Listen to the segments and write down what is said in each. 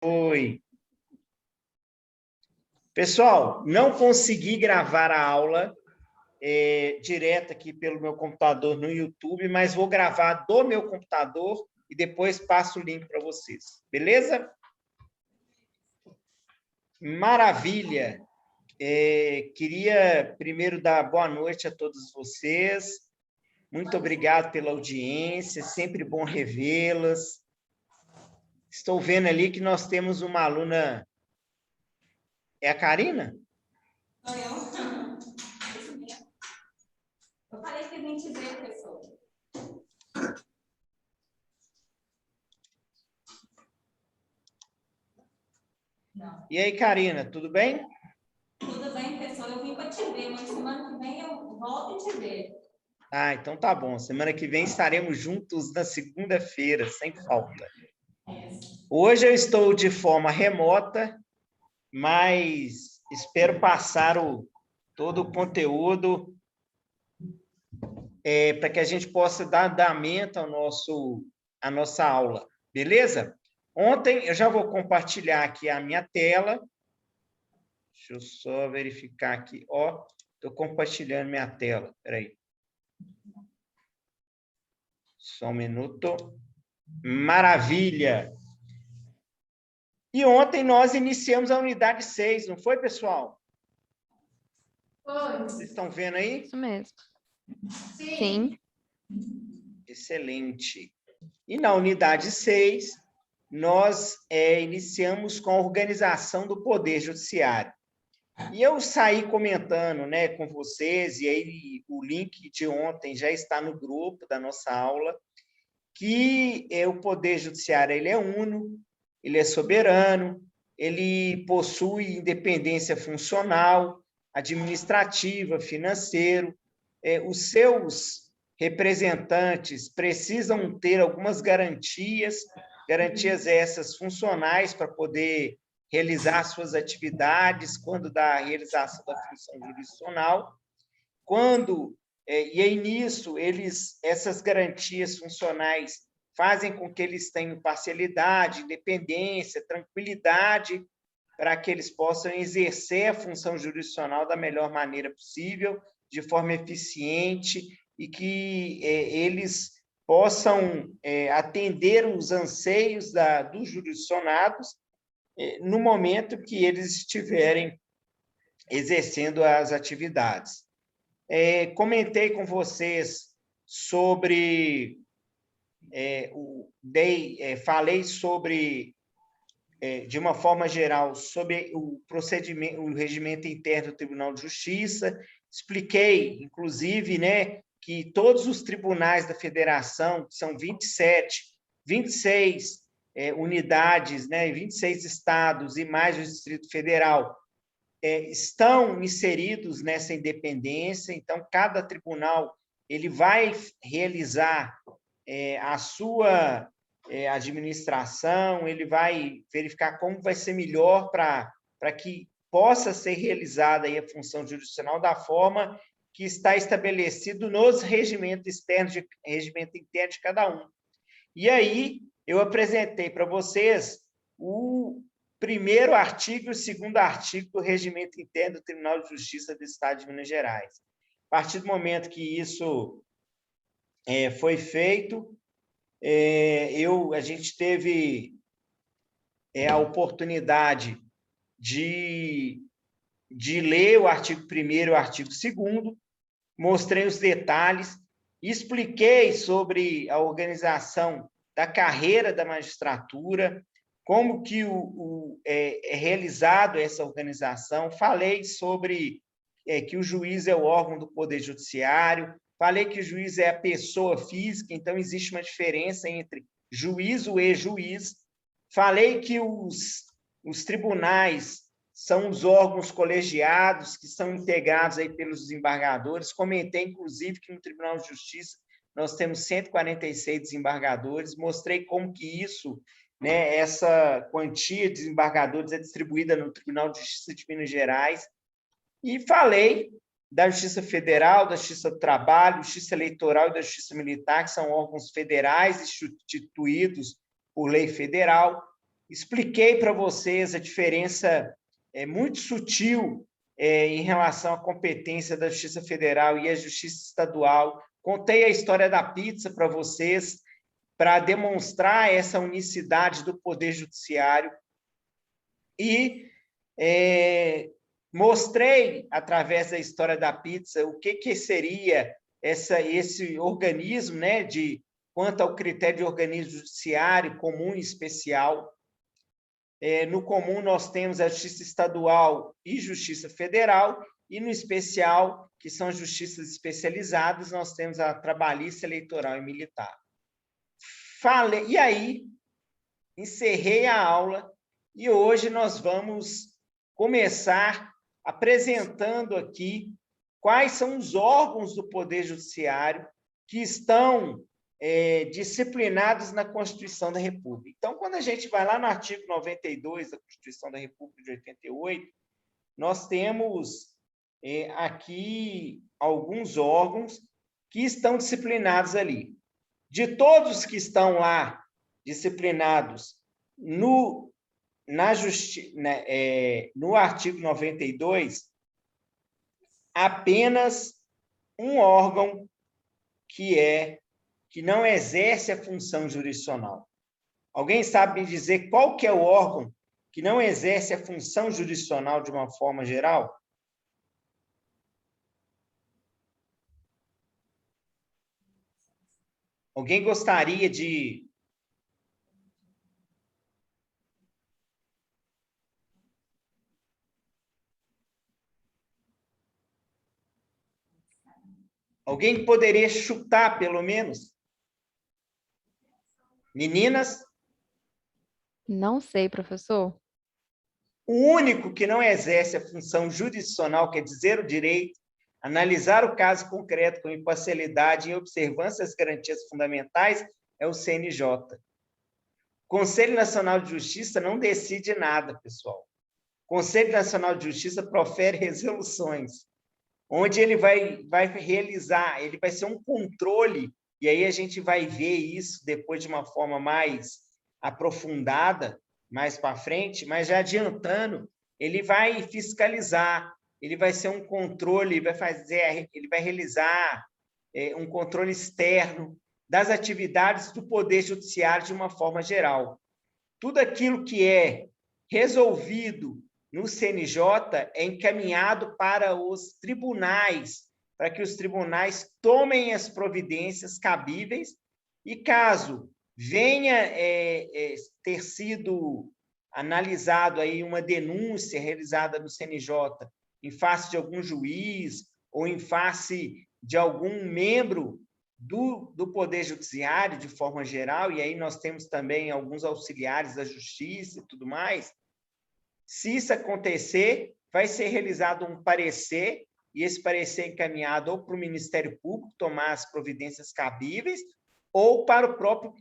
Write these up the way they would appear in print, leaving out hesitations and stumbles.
Oi. Pessoal, não consegui gravar a aula direto aqui pelo meu computador no YouTube, mas vou gravar do meu computador e depois passo o link para vocês. Beleza? Maravilha! Queria primeiro dar boa noite a todos vocês. Muito obrigado pela audiência, sempre bom revê-las. Estou vendo ali que nós temos uma aluna. É a Karina? Sou eu. Isso mesmo. Eu falei que a gente vê, pessoal. Não. E aí, Karina, tudo bem? Tudo bem, pessoal. Eu vim para te ver, mas semana que vem eu volto e te ver. Ah, então tá bom. Semana que vem estaremos juntos na segunda-feira, sem falta. Hoje eu estou de forma remota, mas espero passar todo o conteúdo para que a gente possa dar andamento à nossa aula, beleza? Ontem, eu já vou compartilhar aqui a minha tela. Deixa eu só verificar aqui. Ó, estou compartilhando minha tela. Espera aí. Só um minuto. Maravilha! E ontem nós iniciamos a unidade 6, não foi, pessoal? Foi. Vocês estão vendo aí? Isso mesmo. Sim. Excelente. E na unidade 6, nós iniciamos com a organização do Poder Judiciário. E eu saí comentando, né, com vocês, e aí o link de ontem já está no grupo da nossa aula, que o Poder Judiciário ele é uno, ele é soberano, ele possui independência funcional, administrativa, financeiro. Os seus representantes precisam ter algumas garantias essas funcionais para poder realizar suas atividades quando da realização da função jurisdicional. E aí, nisso, essas garantias funcionais fazem com que eles tenham parcialidade, independência, tranquilidade, para que eles possam exercer a função jurisdicional da melhor maneira possível, de forma eficiente, e que eles possam atender os anseios dos jurisdicionados no momento que eles estiverem exercendo as atividades. Comentei com vocês sobre falei sobre, de uma forma geral, sobre o procedimento, o regimento interno do Tribunal de Justiça, expliquei, inclusive, né, que todos os tribunais da federação, que são 26 unidades, né, 26 estados e mais o Distrito Federal, estão inseridos nessa independência. Então, cada tribunal ele vai realizar a sua administração, ele vai verificar como vai ser melhor para que possa ser realizada aí a função jurisdicional da forma que está estabelecido nos regimentos externos, regimento interno de cada um. E aí, eu apresentei para vocês o primeiro artigo e o segundo artigo do regimento interno do Tribunal de Justiça do Estado de Minas Gerais. A partir do momento que isso foi feito, a gente teve a oportunidade de ler o artigo 1º e o artigo 2º, mostrei os detalhes, expliquei sobre a organização da carreira da magistratura, como que é realizado essa organização, falei sobre que o juiz é o órgão do Poder Judiciário, falei que o juiz é a pessoa física, então existe uma diferença entre juízo e juiz, falei que os tribunais são os órgãos colegiados que são integrados aí pelos desembargadores, comentei, inclusive, que no Tribunal de Justiça nós temos 146 desembargadores, mostrei como que isso, né, essa quantia de desembargadores é distribuída no Tribunal de Justiça de Minas Gerais, e falei da Justiça Federal, da Justiça do Trabalho, Justiça Eleitoral e da Justiça Militar, que são órgãos federais instituídos por lei federal, expliquei para vocês a diferença muito sutil em relação à competência da Justiça Federal e a Justiça Estadual. Contei a história da pizza para vocês, para demonstrar essa unicidade do Poder Judiciário. E mostrei, através da história da pizza, o que seria esse organismo, né, quanto ao critério de organismo judiciário comum e especial. No comum, nós temos a Justiça Estadual e Justiça Federal, e no especial, que são justiças especializadas, nós temos a trabalhista, eleitoral e militar. E aí, encerrei a aula, e hoje nós vamos começar apresentando aqui quais são os órgãos do Poder Judiciário que estão disciplinados na Constituição da República. Então, quando a gente vai lá no artigo 92 da Constituição da República de 88, nós temos aqui alguns órgãos que estão disciplinados ali. De todos que estão lá disciplinados no artigo 92, apenas um órgão que não exerce a função jurisdicional. Alguém sabe me dizer qual que é o órgão que não exerce a função jurisdicional de uma forma geral? Alguém gostaria de... Alguém poderia chutar, pelo menos? Meninas? Não sei, professor. O único que não exerce a função jurisdicional, quer dizer, o direito, analisar o caso concreto com imparcialidade e observância das garantias fundamentais, é o CNJ. O Conselho Nacional de Justiça não decide nada, pessoal. O Conselho Nacional de Justiça profere resoluções, onde ele vai realizar, ele vai ser um controle, e aí a gente vai ver isso depois de uma forma mais aprofundada, mais para frente, mas já adiantando, ele vai fiscalizar, ele vai ser um controle, ele vai realizar um controle externo das atividades do Poder Judiciário de uma forma geral. Tudo aquilo que é resolvido no CNJ é encaminhado para os tribunais, para que os tribunais tomem as providências cabíveis, e caso venha ter sido analisado aí uma denúncia realizada no CNJ em face de algum juiz ou em face de algum membro do Poder Judiciário, de forma geral, e aí nós temos também alguns auxiliares da Justiça e tudo mais, se isso acontecer, vai ser realizado um parecer, e esse parecer é encaminhado ou para o Ministério Público tomar as providências cabíveis, ou para o próprio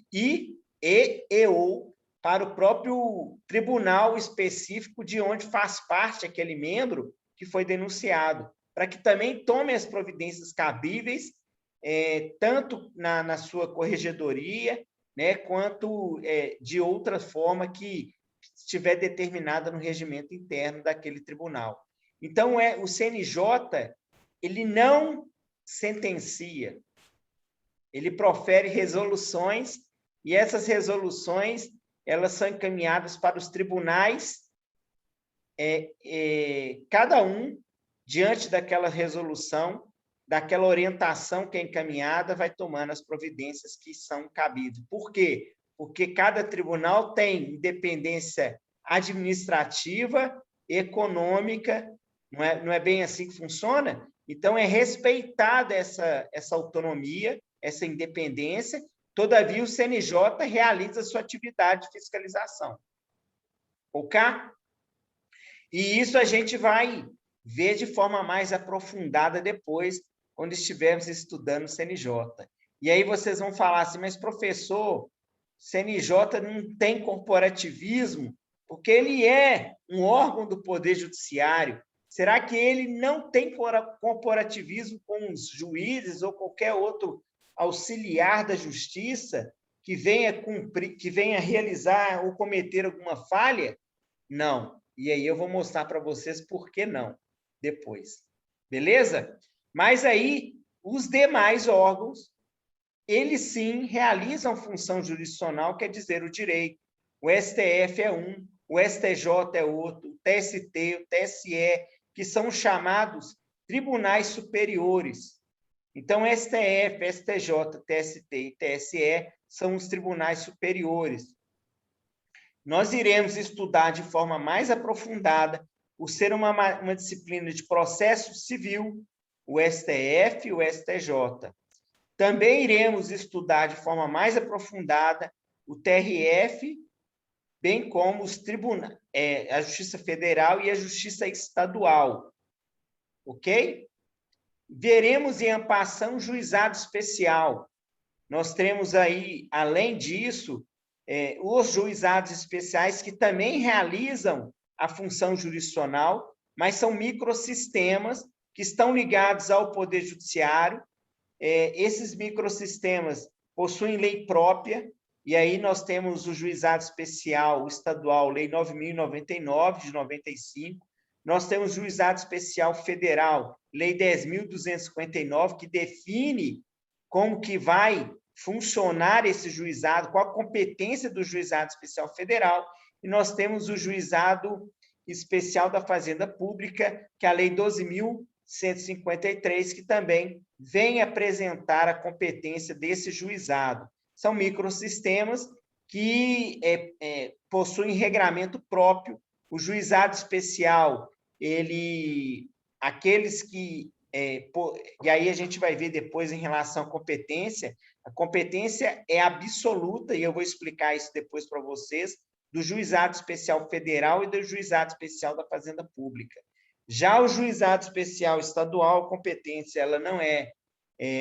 ou para o próprio tribunal específico de onde faz parte aquele membro que foi denunciado, para que também tome as providências cabíveis, tanto na sua corregedoria, né, quanto de outra forma que estiver determinada no regimento interno daquele tribunal. Então, o CNJ, ele não sentencia, ele profere resoluções, e essas resoluções, elas são encaminhadas para os tribunais, cada um, diante daquela resolução, daquela orientação que é encaminhada, vai tomando as providências que são cabíveis. Por quê? Porque cada tribunal tem independência administrativa, econômica, não é bem assim que funciona? Então, é respeitada essa autonomia, essa independência, todavia o CNJ realiza sua atividade de fiscalização. Ok? E isso a gente vai ver de forma mais aprofundada depois, quando estivermos estudando o CNJ. E aí vocês vão falar assim, mas professor, CNJ não tem corporativismo, porque ele é um órgão do Poder Judiciário. Será que ele não tem corporativismo com os juízes ou qualquer outro auxiliar da Justiça que venha cumprir, que venha realizar ou cometer alguma falha? Não. E aí eu vou mostrar para vocês por que não depois. Beleza? Mas aí, os demais órgãos, eles sim realizam função jurisdicional, quer dizer, o direito. O STF é um, o STJ é outro, o TST, o TSE, que são chamados tribunais superiores. Então, STF, STJ, TST e TSE são os tribunais superiores. Nós iremos estudar de forma mais aprofundada, por ser uma disciplina de processo civil, o STF e o STJ. Também iremos estudar de forma mais aprofundada o TRF, bem como os tribunais, a Justiça Federal e a Justiça Estadual. Ok? Veremos em ampação juizado especial. Nós teremos aí, além disso, os juizados especiais que também realizam a função jurisdicional, mas são microsistemas que estão ligados ao Poder Judiciário. Esses microsistemas possuem lei própria, e aí nós temos o juizado especial estadual, Lei 9.099, de 95, nós temos o juizado especial federal, Lei 10.259, que define como que vai funcionar esse juizado, qual a competência do juizado especial federal, e nós temos o juizado especial da Fazenda Pública, que é a Lei 12.153, que também vem apresentar a competência desse juizado. São microsistemas que possuem regramento próprio. O juizado especial, aqueles que... e aí a gente vai ver depois em relação à competência, a competência é absoluta, e eu vou explicar isso depois para vocês, do juizado especial federal e do juizado especial da Fazenda Pública. Já o juizado especial estadual, a competência ela não é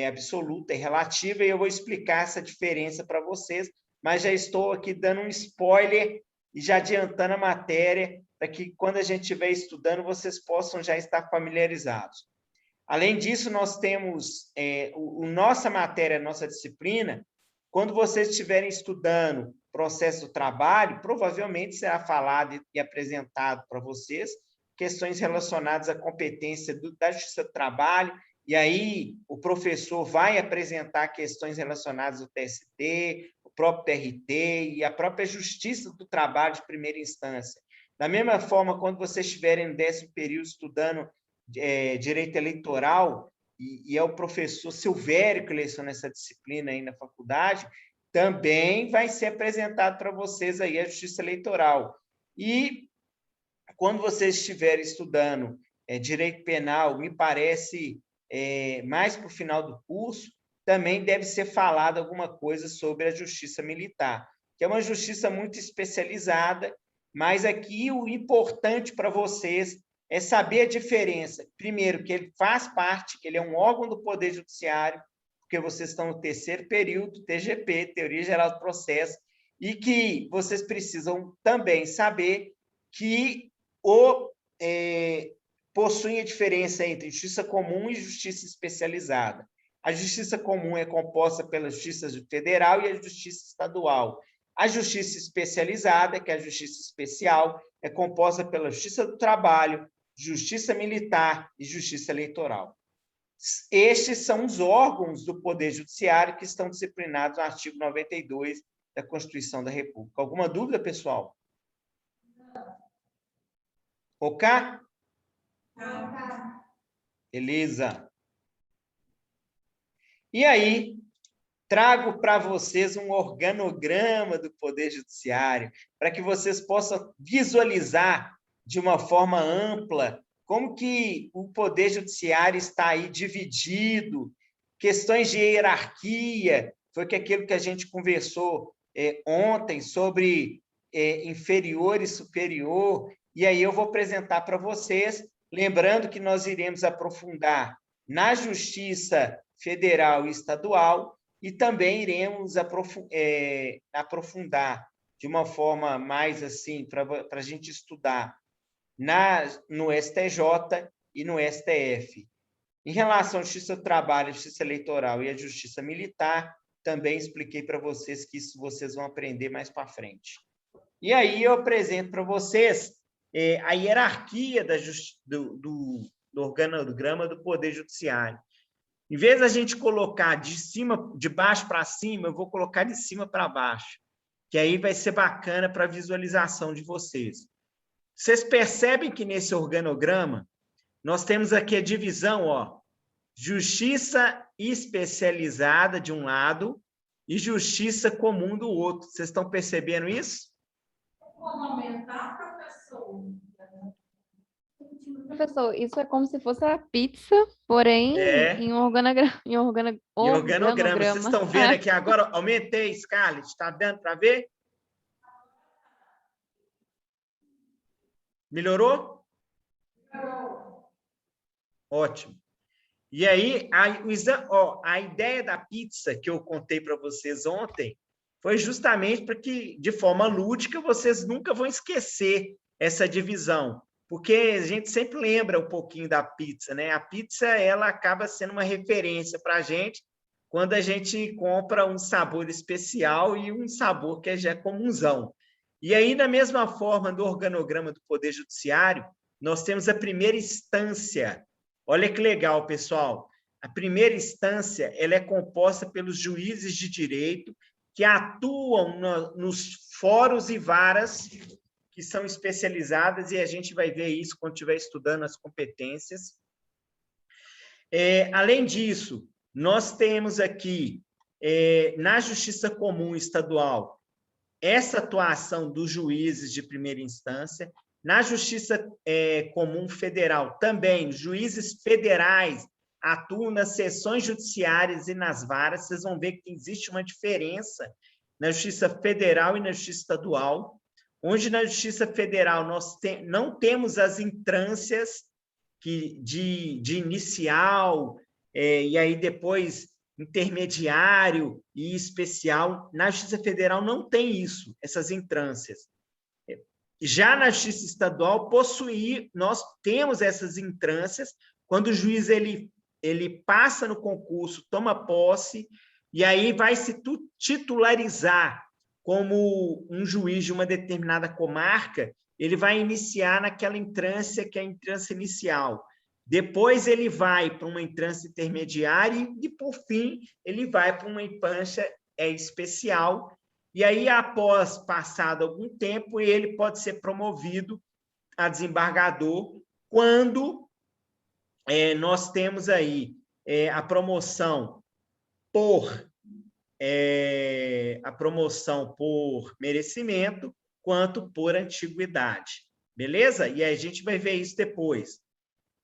absoluta, é relativa, e eu vou explicar essa diferença para vocês, mas já estou aqui dando um spoiler e já adiantando a matéria, para que quando a gente estiver estudando, vocês possam já estar familiarizados. Além disso, nós temos nossa matéria, nossa disciplina, quando vocês estiverem estudando processo do trabalho, provavelmente será falado e apresentado para vocês questões relacionadas à competência da Justiça do Trabalho, e aí o professor vai apresentar questões relacionadas ao TST, o próprio TRT e a própria Justiça do Trabalho de primeira instância. Da mesma forma, quando vocês estiverem no 10º período estudando direito eleitoral, e é o professor Silvério que leciona essa disciplina aí na faculdade, também vai ser apresentado para vocês aí a Justiça Eleitoral. E quando vocês estiverem estudando direito penal, me parece mais para o final do curso, também deve ser falado alguma coisa sobre a Justiça Militar, que é uma justiça muito especializada, mas aqui o importante para vocês é saber a diferença. Primeiro, que ele faz parte, que ele é um órgão do Poder Judiciário, porque vocês estão no 3º período, TGP, Teoria Geral do Processo, e que vocês precisam também saber que possuem a diferença entre justiça comum e justiça especializada. A justiça comum é composta pela Justiça Federal e a Justiça Estadual. A justiça especializada, que é a justiça especial, é composta pela Justiça do Trabalho, Justiça Militar e Justiça Eleitoral. Estes são os órgãos do Poder Judiciário que estão disciplinados no artigo 92 da Constituição da República. Alguma dúvida, pessoal? Ok? Beleza. E aí, trago para vocês um organograma do Poder Judiciário, para que vocês possam visualizar de uma forma ampla como que o Poder Judiciário está aí dividido, questões de hierarquia, foi aquilo que a gente conversou ontem sobre inferior e superior, e aí eu vou apresentar para vocês, lembrando que nós iremos aprofundar na Justiça Federal e Estadual, e também iremos aprofundar de uma forma mais assim, para a gente estudar no STJ e no STF. Em relação à Justiça do Trabalho, à Justiça Eleitoral e à Justiça Militar, também expliquei para vocês que isso vocês vão aprender mais para frente. E aí eu apresento para vocês a hierarquia do organograma do Poder Judiciário. Em vez da gente colocar de baixo para cima, eu vou colocar de cima para baixo, que aí vai ser bacana para a visualização de vocês. Vocês percebem que nesse organograma, nós temos aqui a divisão, ó, justiça especializada de um lado e justiça comum do outro. Vocês estão percebendo isso? Como aumentar, professor? Professor, isso é como se fosse a pizza, porém em um organograma. Vocês estão vendo aqui agora? Aumentei, Scarlett. Está dando para ver? Melhorou? Melhorou. Ótimo. E aí, a ideia da pizza que eu contei para vocês ontem foi justamente para que, de forma lúdica, vocês nunca vão esquecer essa divisão, porque a gente sempre lembra um pouquinho da pizza, né? A pizza, ela acaba sendo uma referência para a gente quando a gente compra um sabor especial e um sabor que já é comunzão. E aí, da mesma forma, no organograma do Poder Judiciário, nós temos a primeira instância. Olha que legal, pessoal. A primeira instância, ela é composta pelos juízes de direito que atuam nos fóruns e varas que são especializadas, e a gente vai ver isso quando estiver estudando as competências. Além disso, nós temos aqui, na Justiça Comum Estadual, essa atuação dos juízes de primeira instância. Na Justiça Comum Federal, também, juízes federais atuam nas seções judiciárias e nas varas. Vocês vão ver que existe uma diferença na Justiça Federal e na Justiça Estadual, onde na Justiça Federal nós não temos as intrâncias de inicial, e aí depois intermediário e especial. Na Justiça Federal não tem isso, essas intrâncias. Já na Justiça Estadual, nós temos essas intrâncias, quando o juiz ele passa no concurso, toma posse, e aí vai se titularizar como um juiz de uma determinada comarca, ele vai iniciar naquela intrância que é a intrância inicial. Depois ele vai para uma intrância intermediária e, por fim, ele vai para uma instância especial. E aí, após passado algum tempo, ele pode ser promovido a desembargador quando nós temos aí a promoção por merecimento, quanto por antiguidade. Beleza? E aí a gente vai ver isso depois.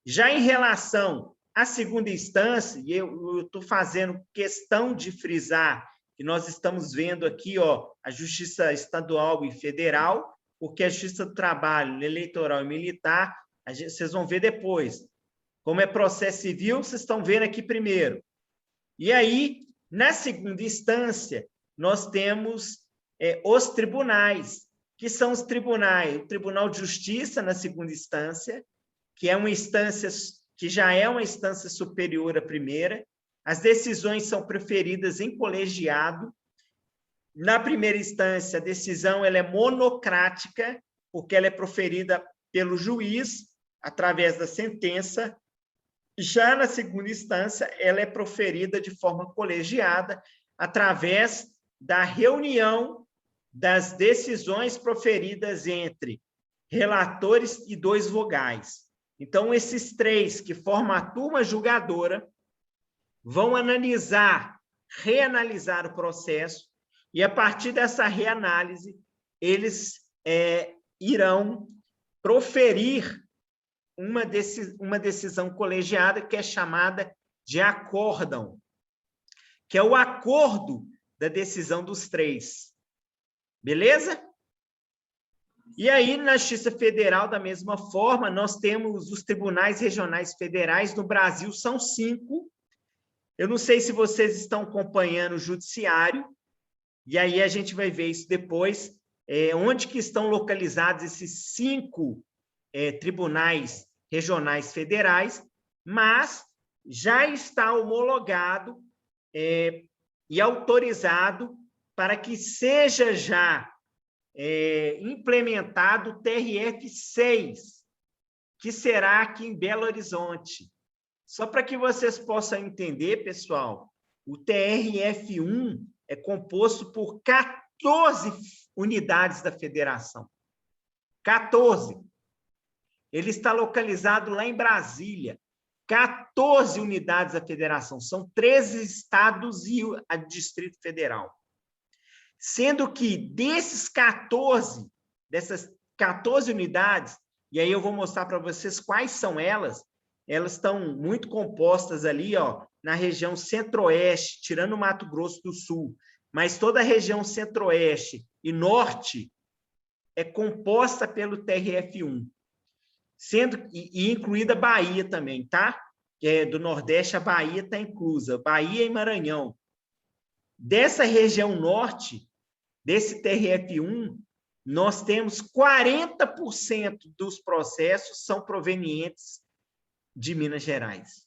Já em relação à segunda instância, e eu estou fazendo questão de frisar que nós estamos vendo aqui, ó, a Justiça Estadual e Federal, porque a Justiça do Trabalho, Eleitoral e Militar, vocês vão ver depois. Como é processo civil, vocês estão vendo aqui primeiro. E aí, na segunda instância, nós temos os tribunais, que são os tribunais, o Tribunal de Justiça na segunda instância, que é uma instância que já é uma instância superior à primeira. As decisões são proferidas em colegiado. Na primeira instância, a decisão ela é monocrática, porque ela é proferida pelo juiz, através da sentença. Já na segunda instância, ela é proferida de forma colegiada, através da reunião das decisões proferidas entre relatores e 2 vogais. Então, esses 3 que formam a turma julgadora vão reanalisar o processo, e a partir dessa reanálise, eles irão proferir uma decisão colegiada que é chamada de acórdão, que é o acordo da decisão dos 3. Beleza? E aí, na Justiça Federal, da mesma forma, nós temos os tribunais regionais federais. No Brasil, são 5. Eu não sei se vocês estão acompanhando o judiciário, e aí a gente vai ver isso depois, onde que estão localizados esses 5 tribunais regionais federais, mas já está homologado e autorizado para que seja já implementado o TRF-6, que será aqui em Belo Horizonte. Só para que vocês possam entender, pessoal, o TRF-1 é composto por 14 unidades da federação. 14. Ele está localizado lá em Brasília. 14 unidades da federação. São 13 estados e o Distrito Federal. Sendo que dessas 14 unidades, e aí eu vou mostrar para vocês quais são elas estão muito compostas ali, ó, na região centro-oeste, tirando o Mato Grosso do Sul, mas toda a região centro-oeste e norte é composta pelo TRF-1, sendo e incluída Bahia também, tá? Do Nordeste, a Bahia está inclusa, Bahia e Maranhão. Dessa região norte, desse TRF-1, nós temos 40% dos processos são provenientes de Minas Gerais.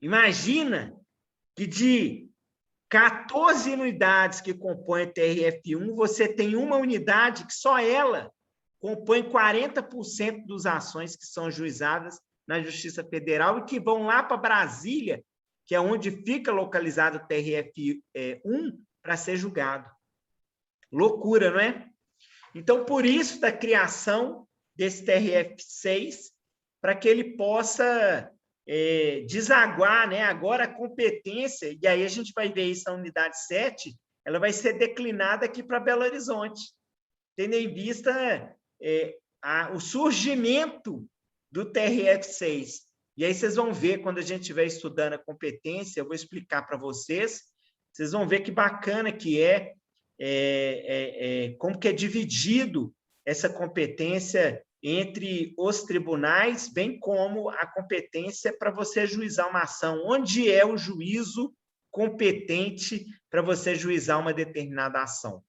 Imagina que de 14 unidades que compõem o TRF-1, você tem uma unidade que só ela compõe 40% das ações que são ajuizadas na Justiça Federal e que vão lá para Brasília, que é onde fica localizado o TRF-1, para ser julgado. Loucura, não é? Então, por isso da criação desse TRF-6, para que ele possa desaguar, né? Agora a competência, e aí a gente vai ver isso na unidade 7, ela vai ser declinada aqui para Belo Horizonte, tendo em vista o surgimento do TRF-6. E aí vocês vão ver, quando a gente estiver estudando a competência, eu vou explicar para vocês, vocês vão ver que bacana que como que é dividido essa competência entre os tribunais, bem como a competência para você ajuizar uma ação. Onde é o juízo competente para você ajuizar uma determinada ação?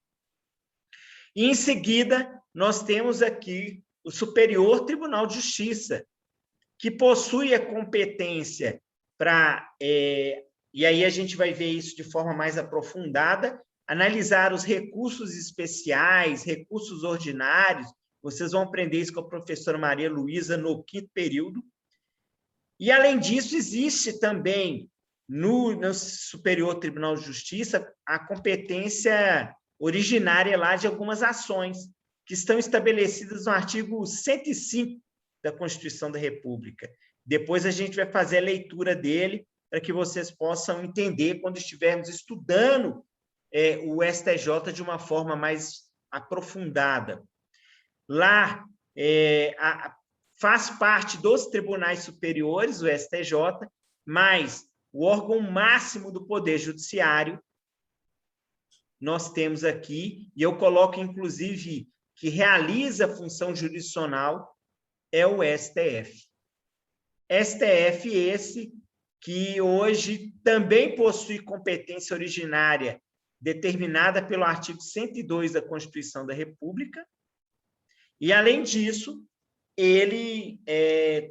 E, em seguida, nós temos aqui o Superior Tribunal de Justiça, que possui a competência para, e aí a gente vai ver isso de forma mais aprofundada, analisar os recursos especiais, recursos ordinários. Vocês vão aprender isso com a professora Maria Luísa no 5º período. E, além disso, existe também no Superior Tribunal de Justiça a competência originária lá de algumas ações que estão estabelecidas no artigo 105 da Constituição da República. Depois a gente vai fazer a leitura dele para que vocês possam entender quando estivermos estudando o STJ de uma forma mais aprofundada. Lá faz parte dos tribunais superiores, o STJ, mas o órgão máximo do Poder Judiciário nós temos aqui, e eu coloco, inclusive, que realiza a função jurisdicional, é o STF. STF esse que hoje também possui competência originária determinada pelo artigo 102 da Constituição da República, e, além disso, ele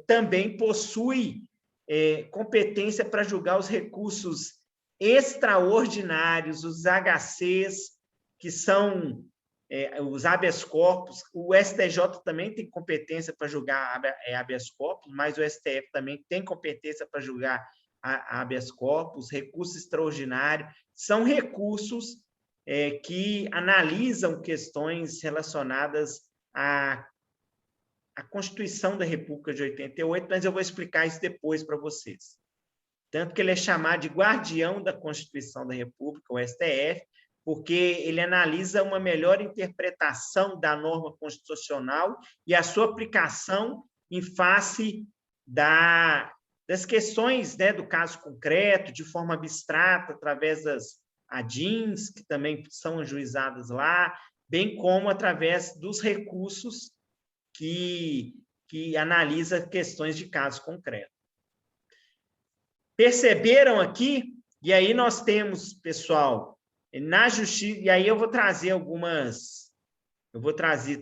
também possui competência para julgar os recursos extraordinários, os HCs, que são os habeas corpus. O STJ também tem competência para julgar habeas corpus, mas o STF também tem competência para julgar habeas corpus. Recurso extraordinário são recursos que analisam questões relacionadas à Constituição da República de 88, mas eu vou explicar isso depois para vocês. Tanto que ele é chamado de guardião da Constituição da República, o STF, porque ele analisa uma melhor interpretação da norma constitucional e a sua aplicação em face das questões, né, do caso concreto, de forma abstrata, através das ADINs, que também são ajuizadas lá, bem como através dos recursos que analisa questões de caso concreto. Perceberam aqui? E aí nós temos, pessoal, na justiça, e aí eu vou trazer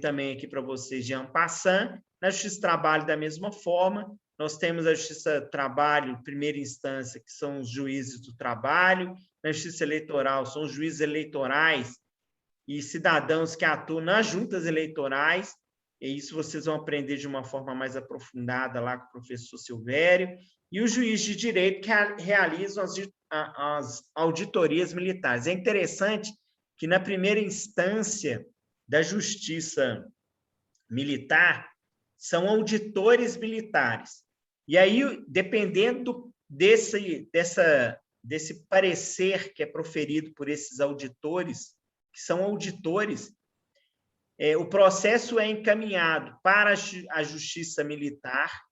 também aqui para vocês de en passant. Na Justiça do Trabalho, da mesma forma, nós temos a Justiça do Trabalho, primeira instância, que são os juízes do trabalho, na justiça eleitoral são os juízes eleitorais e cidadãos que atuam nas juntas eleitorais, e isso vocês vão aprender de uma forma mais aprofundada lá com o professor Silvério, e os juízes de direito que realizam as auditorias militares. É interessante que, na primeira instância da justiça militar, são auditores militares. E aí, dependendo desse parecer que é proferido por esses auditores, que são auditores, o processo é encaminhado para a Justiça Militar,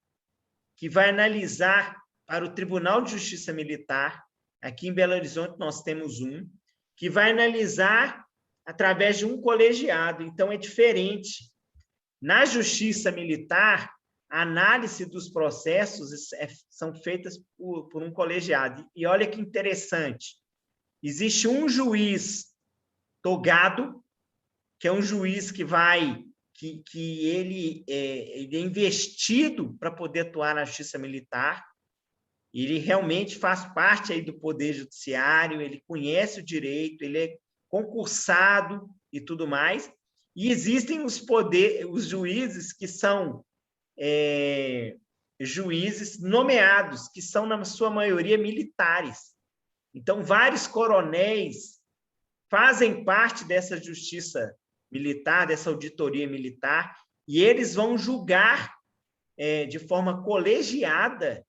que vai analisar para o Tribunal de Justiça Militar. Aqui em Belo Horizonte nós temos um, que vai analisar através de um colegiado. Então, é diferente. Na Justiça Militar, a análise dos processos são feitas por um colegiado. E olha que interessante, existe um juiz togado, que é um juiz que ele é investido para poder atuar na Justiça Militar. Ele realmente faz parte aí do Poder Judiciário, ele conhece o direito, ele é concursado e tudo mais. E existem os juízes que são juízes nomeados, que são, na sua maioria, militares. Então, vários coronéis fazem parte dessa justiça militar, dessa auditoria militar, e eles vão julgar de forma colegiada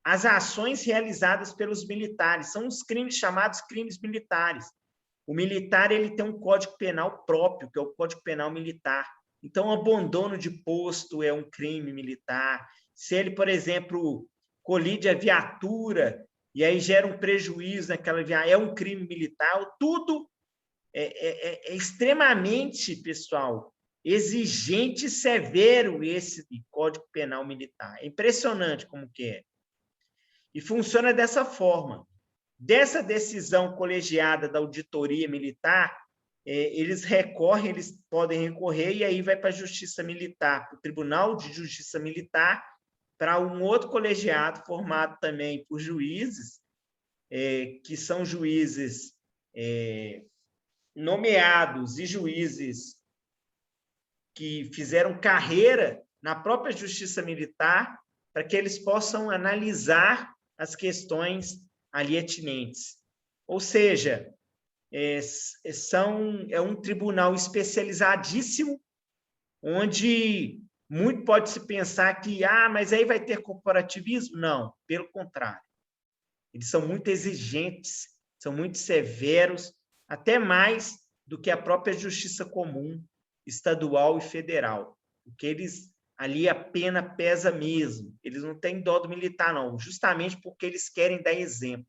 as ações realizadas pelos militares. São os crimes chamados crimes militares. O militar ele tem um código penal próprio, que é o Código Penal Militar. Então, o abandono de posto é um crime militar. Se ele, por exemplo, colide a viatura e aí gera um prejuízo naquela viatura, é um crime militar. Tudo é extremamente, pessoal, exigente e severo esse Código Penal Militar. É impressionante como que é. E funciona dessa forma. Dessa decisão colegiada da auditoria militar, eles podem recorrer, e aí vai para a Justiça Militar, para o Tribunal de Justiça Militar, para um outro colegiado formado também por juízes, que são juízes nomeados e juízes que fizeram carreira na própria Justiça Militar, para que eles possam analisar as questões ali atinentes. Ou seja, é um tribunal especializadíssimo, onde muito pode-se pensar que, mas aí vai ter corporativismo? Não, pelo contrário. Eles são muito exigentes, são muito severos, até mais do que a própria justiça comum, estadual e federal, porque ali a pena pesa mesmo. Eles não têm dó do militar, não, justamente porque eles querem dar exemplo.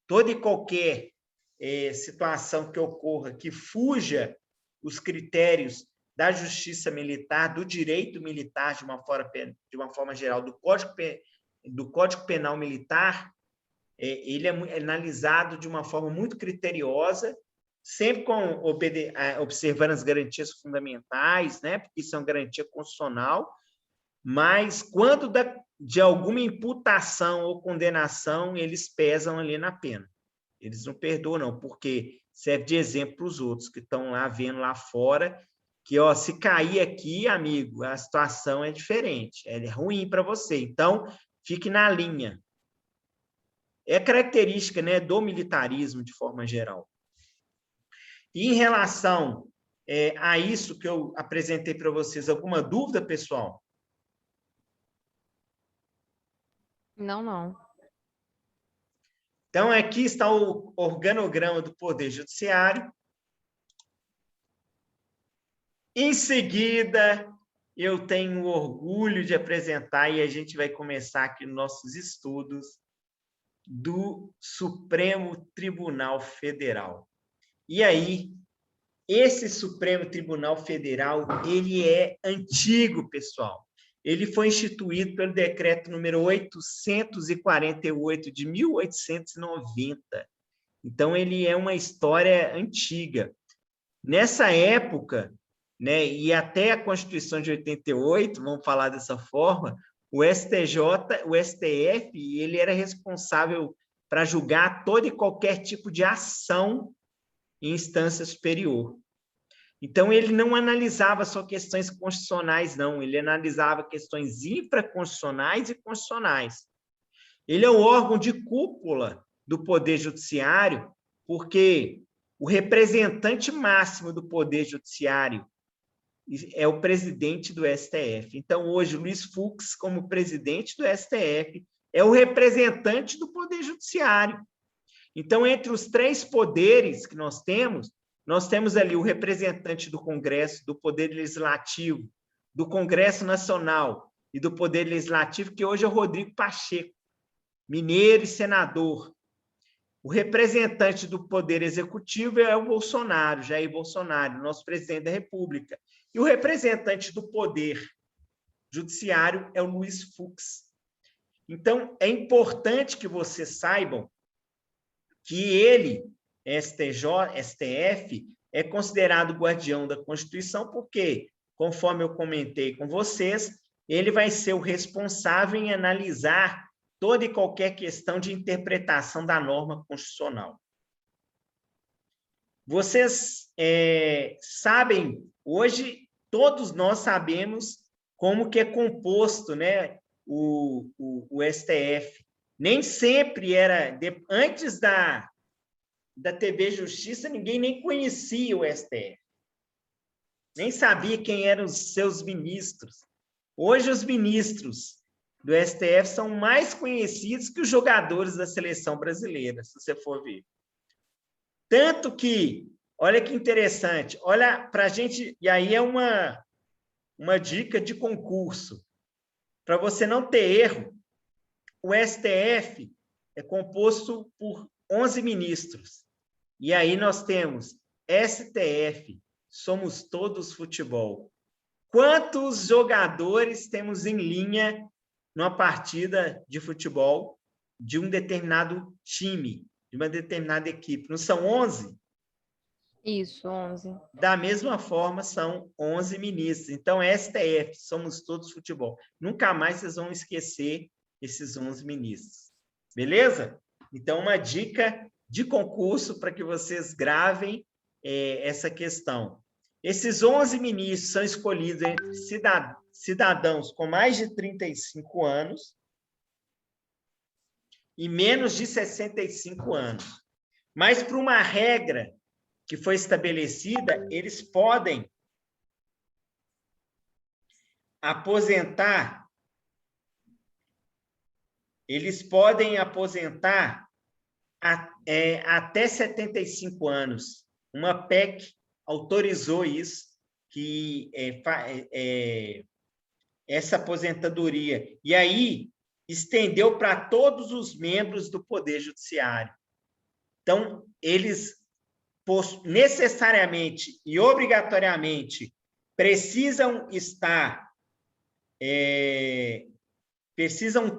Toda e qualquer situação que ocorra que fuja os critérios da justiça militar, do direito militar, de uma forma geral, do Código Penal Militar, ele é analisado de uma forma muito criteriosa, sempre observando as garantias fundamentais, né? Porque isso é uma garantia constitucional, mas quando de alguma imputação ou condenação, eles pesam ali na pena. Eles não perdoam, não, porque serve de exemplo para os outros que estão lá vendo lá fora, que se cair aqui, amigo, a situação é diferente, é ruim para você. Então, fique na linha. É característica, né, do militarismo, de forma geral. E em relação a isso que eu apresentei para vocês, alguma dúvida, pessoal? Não. Então, aqui está o organograma do Poder Judiciário. Em seguida, eu tenho orgulho de apresentar, e a gente vai começar aqui nossos estudos do Supremo Tribunal Federal. E aí, esse Supremo Tribunal Federal, ele é antigo, pessoal. Ele foi instituído pelo decreto número 848 de 1890. Então, ele é uma história antiga. Nessa época, né, e até a Constituição de 88, vamos falar dessa forma, o STF, ele era responsável para julgar todo e qualquer tipo de ação em instância superior. Então, ele não analisava só questões constitucionais, não. Ele analisava questões infraconstitucionais e constitucionais. Ele é o órgão de cúpula do Poder Judiciário, porque o representante máximo do Poder Judiciário é o presidente do STF. Então, hoje, Luiz Fux, como presidente do STF, é o representante do Poder Judiciário. Então, entre os três poderes que nós temos ali o representante do Congresso, do Poder Legislativo, do Congresso Nacional e do Poder Legislativo, que hoje é o Rodrigo Pacheco, mineiro e senador. O representante do Poder Executivo é o Bolsonaro, Jair Bolsonaro, nosso presidente da República. E o representante do Poder Judiciário é o Luiz Fux. Então, é importante que vocês saibam que ele, STF, é considerado guardião da Constituição, porque, conforme eu comentei com vocês, ele vai ser o responsável em analisar toda e qualquer questão de interpretação da norma constitucional. Vocês sabem, hoje, todos nós sabemos como que é composto, né, o STF. Nem sempre era... Antes da TV Justiça, ninguém nem conhecia o STF. Nem sabia quem eram os seus ministros. Hoje, os ministros do STF são mais conhecidos que os jogadores da seleção brasileira, se você for ver. Tanto que, olha que interessante, olha para a gente, e aí é uma dica de concurso, para você não ter erro. O STF é composto por 11 ministros. E aí nós temos STF, somos todos futebol. Quantos jogadores temos em linha numa partida de futebol de um determinado time, de uma determinada equipe? Não são 11? Isso, 11. Da mesma forma, são 11 ministros. Então, STF, somos todos futebol. Nunca mais vocês vão esquecer esses 11 ministros. Beleza? Então, uma dica de concurso para que vocês gravem essa questão. Esses 11 ministros são escolhidos entre cidadãos com mais de 35 anos e menos de 65 anos. Mas, por uma regra que foi estabelecida, eles podem aposentar até 75 anos. Uma PEC autorizou isso, que essa aposentadoria. E aí, estendeu para todos os membros do Poder Judiciário. Então, eles necessariamente e obrigatoriamente precisam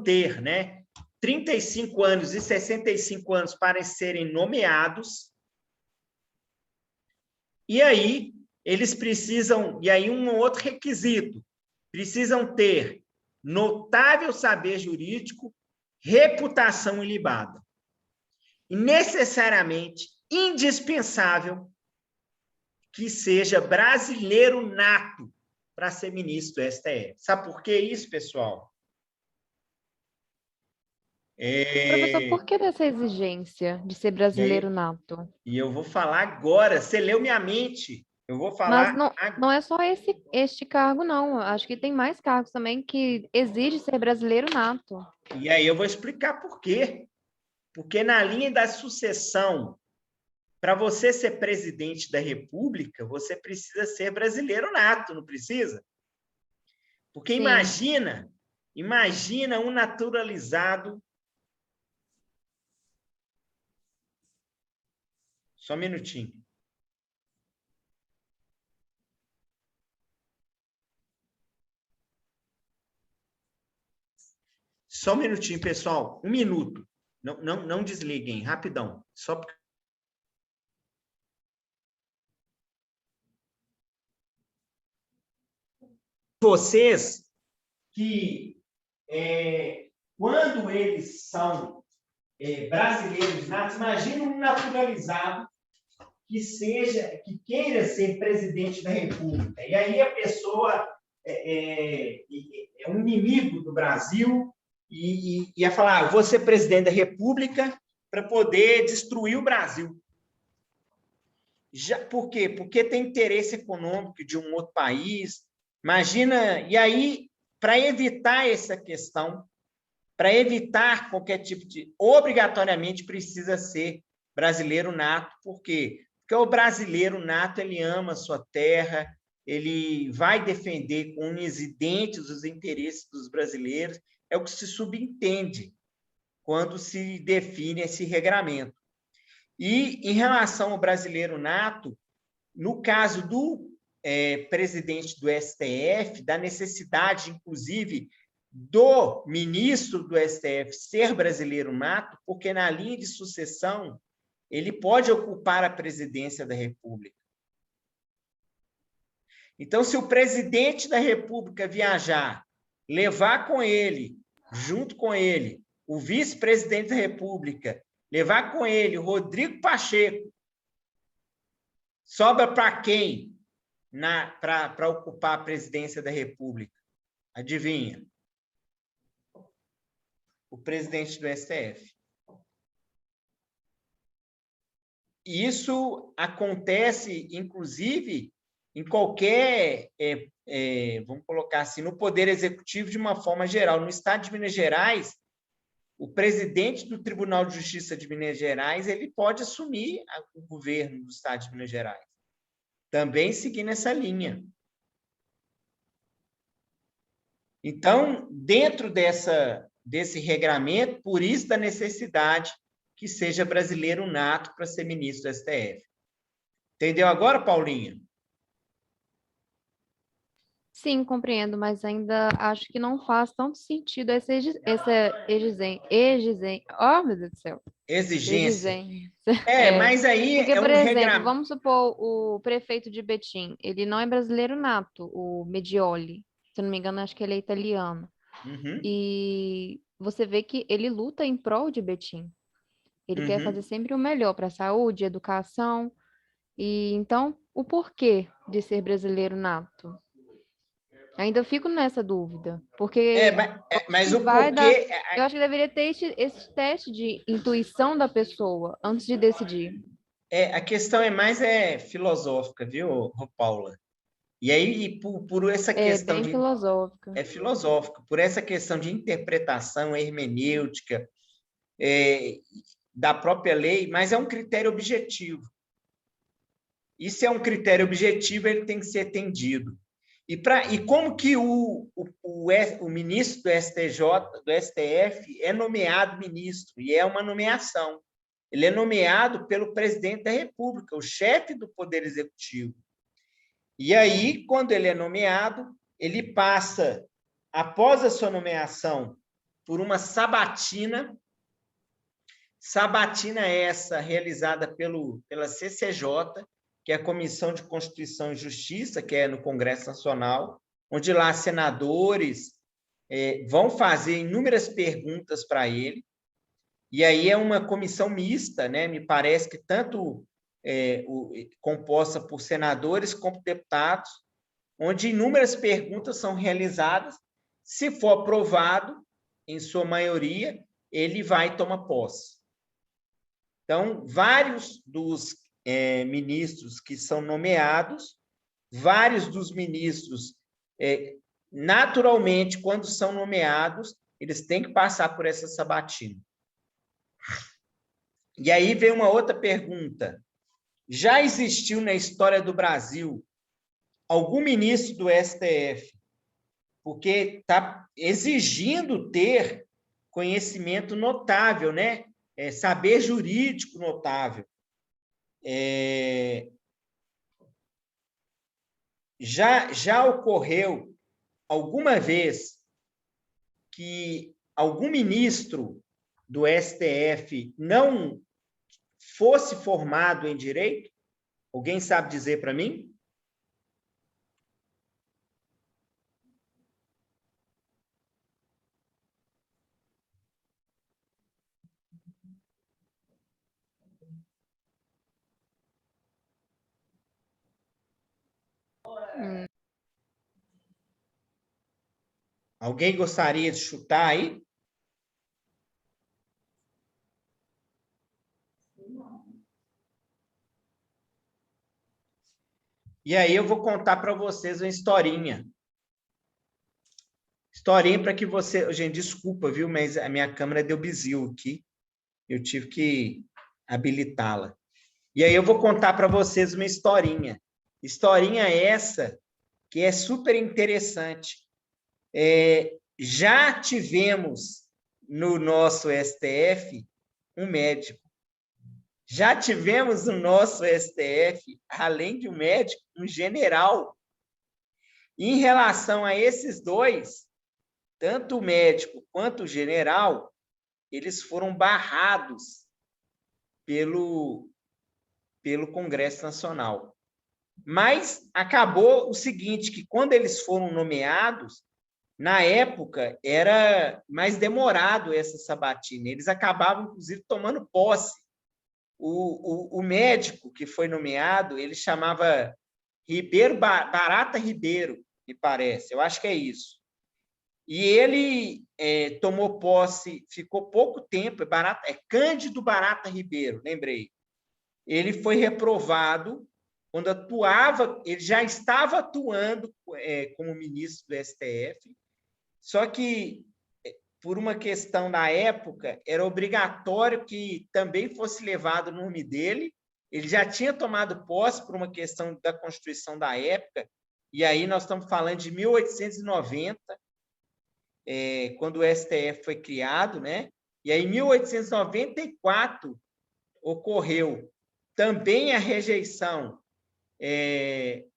ter, né, 35 anos e 65 anos para serem nomeados. E aí, eles precisam, e aí um outro requisito, precisam ter notável saber jurídico, reputação ilibada. E necessariamente, indispensável, que seja brasileiro nato para ser ministro do STF. Sabe por que isso, pessoal? Professor, por que dessa exigência de ser brasileiro nato? E eu vou falar agora. Você leu minha mente. Eu vou falar... Mas não é só este cargo, não. Acho que tem mais cargos também que exigem ser brasileiro nato. E aí eu vou explicar por quê. Porque na linha da sucessão, para você ser presidente da República, você precisa ser brasileiro nato, não precisa? Porque imagina um naturalizado... Só um minutinho. Só um minutinho, pessoal. Um minuto. Não desliguem, rapidão. Só porque... Vocês que, quando eles são brasileiros natos. Imagina um naturalizado que queira ser presidente da República. E aí a pessoa é um inimigo do Brasil e ia falar, vou ser presidente da República para poder destruir o Brasil. Por quê? Porque tem interesse econômico de um outro país. Imagina, e aí, para evitar essa questão, para evitar qualquer tipo de... Obrigatoriamente precisa ser brasileiro nato. Por quê? Porque o brasileiro nato, ele ama a sua terra, ele vai defender com unhas e dentes os interesses dos brasileiros. É o que se subentende quando se define esse regramento. E, em relação ao brasileiro nato, no caso do presidente do STF, da necessidade, inclusive, do ministro do STF ser brasileiro nato, porque na linha de sucessão ele pode ocupar a presidência da República. Então, se o presidente da República viajar, levar com ele, junto com ele, o vice-presidente da República, levar com ele o Rodrigo Pacheco, sobra para quem para ocupar a presidência da República? Adivinha? O presidente do STF. Isso acontece, inclusive, em qualquer, vamos colocar assim, no Poder Executivo de uma forma geral. No Estado de Minas Gerais, o presidente do Tribunal de Justiça de Minas Gerais ele pode assumir o governo do Estado de Minas Gerais. Também seguindo essa linha. Então, dentro desse regramento, por isso da necessidade que seja brasileiro nato para ser ministro do STF. Entendeu agora, Paulinha? Sim, compreendo, mas ainda acho que não faz tanto sentido essa oh, meu Deus do céu. Exigência. Exigência. Mas aí Porque, é por um exemplo, regramento. vamos supor o prefeito de Betim, ele não é brasileiro nato, o Medioli. Se eu não me engano, acho que ele é italiano. Uhum, E você vê que ele luta em prol de Betim. Ele quer fazer uhum. sempre o melhor para a saúde, educação. E então, o porquê de ser brasileiro nato? Ainda fico nessa dúvida, porque Mas que o vai dar. porquê. Eu acho que deveria ter esse teste de intuição da pessoa antes de decidir. A questão é mais filosófica, viu, Paula? E aí, por essa É questão bem de. filosófica. É filosófica, por essa questão de interpretação, hermenêutica, da própria lei, mas é um critério objetivo. E se é um critério objetivo, ele tem que ser atendido. E como que o ministro do STJ, do STF, é nomeado ministro? E é uma nomeação. Ele é nomeado pelo presidente da República, o chefe do Poder Executivo. E aí, quando ele é nomeado, ele passa, após a sua nomeação, por uma sabatina essa realizada pela CCJ, que é a Comissão de Constituição e Justiça, que é no Congresso Nacional, onde lá senadores vão fazer inúmeras perguntas para ele, e aí é uma comissão mista, né? Me parece que tanto composta por senadores como deputados, onde inúmeras perguntas são realizadas. Se for aprovado, em sua maioria, ele vai tomar posse. Então, vários dos ministros que são nomeados, vários dos ministros, naturalmente, quando são nomeados, eles têm que passar por essa sabatina. E aí vem uma outra pergunta. Já existiu na história do Brasil algum ministro do STF, porque está exigindo ter conhecimento notável, né? Saber jurídico notável. Já ocorreu alguma vez que algum ministro do STF não fosse formado em direito? Alguém sabe dizer para mim? Alguém gostaria de chutar aí? E aí eu vou contar para vocês uma historinha. Historinha para que você... Gente, desculpa, viu? Mas a minha câmera deu bizil aqui. Eu tive que habilitá-la. E aí eu vou contar para vocês uma historinha. Historinha essa que é super interessante. Já tivemos no nosso STF um médico. Já tivemos no nosso STF, além de um médico, um general. E em relação a esses dois, tanto o médico quanto o general, eles foram barrados pelo Congresso Nacional. Mas acabou o seguinte, que quando eles foram nomeados, na época era mais demorado essa sabatina. Eles acabavam, inclusive, tomando posse. O médico que foi nomeado, ele chamava Barata Ribeiro, me parece. Eu acho que é isso. E ele tomou posse, ficou pouco tempo, Cândido Barata Ribeiro, lembrei. Ele foi reprovado quando atuava, ele já estava atuando como ministro do STF, só que, por uma questão da época, era obrigatório que também fosse levado o nome dele. Ele já tinha tomado posse por uma questão da Constituição da época, e aí nós estamos falando de 1890, quando o STF foi criado, né? E aí, em 1894, ocorreu também a rejeição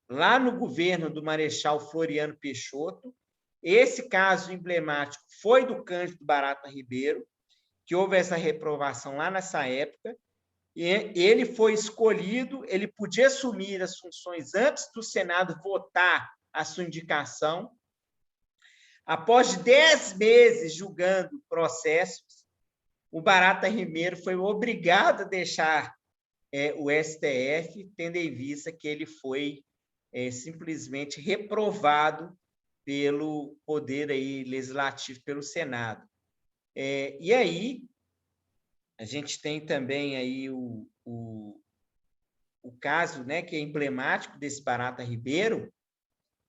lá no governo do Marechal Floriano Peixoto. Esse caso emblemático foi do Cândido Barata Ribeiro, que houve essa reprovação lá nessa época, e ele foi escolhido, ele podia assumir as funções antes do Senado votar a sua indicação. Após 10 meses julgando processos, o Barata Ribeiro foi obrigado a deixar o STF, tendo em vista que ele foi simplesmente reprovado pelo poder aí legislativo, pelo Senado. E aí, a gente tem também aí o caso, né, que é emblemático desse Barata Ribeiro.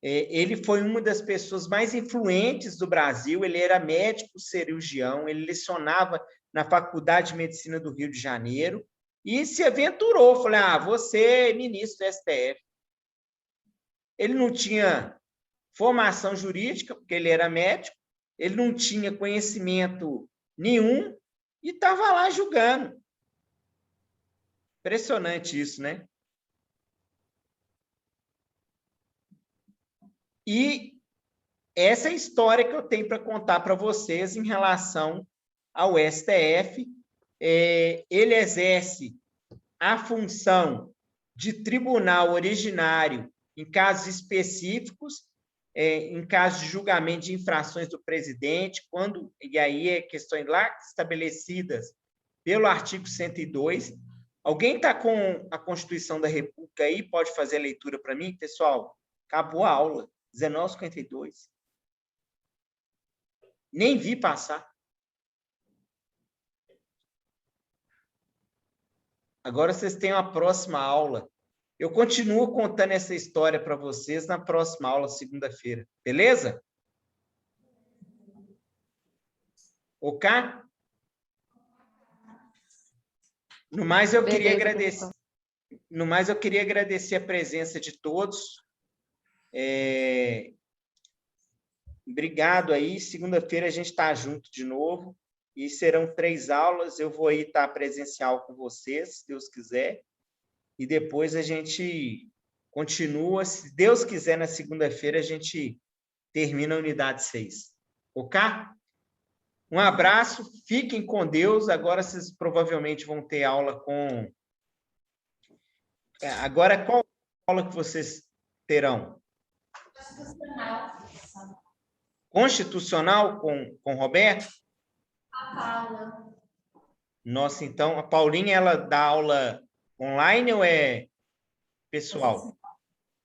Ele foi uma das pessoas mais influentes do Brasil, ele era médico cirurgião, ele lecionava na Faculdade de Medicina do Rio de Janeiro e se aventurou, falou, você é ministro do STF. Ele não tinha formação jurídica, porque ele era médico, ele não tinha conhecimento nenhum e estava lá julgando. Impressionante isso, né? E essa é a história que eu tenho para contar para vocês em relação ao STF. Ele exerce a função de tribunal originário em casos específicos, em caso de julgamento de infrações do presidente, e aí é questões lá estabelecidas pelo artigo 102. Alguém está com a Constituição da República aí? Pode fazer a leitura para mim? Pessoal, acabou a aula, 19h52. Nem vi passar. Agora vocês têm a próxima aula. Eu continuo contando essa história para vocês na próxima aula, segunda-feira. Beleza? Ok? No mais, eu queria agradecer. No mais, eu queria agradecer a presença de todos. Obrigado aí. Segunda-feira a gente está junto de novo. E serão 3 aulas. Eu vou aí estar presencial com vocês, se Deus quiser. E depois a gente continua. Se Deus quiser, na segunda-feira a gente termina a unidade 6. Ok? Um abraço, fiquem com Deus. Agora vocês provavelmente vão ter aula com... Agora, qual aula que vocês terão? Constitucional com Roberto? A Paula. Nossa, então, a Paulinha, ela dá aula online ou é pessoal?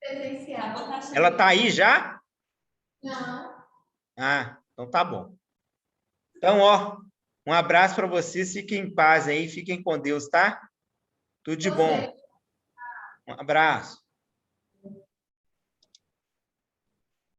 Presencial. Ela está aí já? Não. Ah, então tá bom. Então, ó, um abraço para vocês, fiquem em paz aí, fiquem com Deus, tá? Tudo de bom. Você. Um abraço.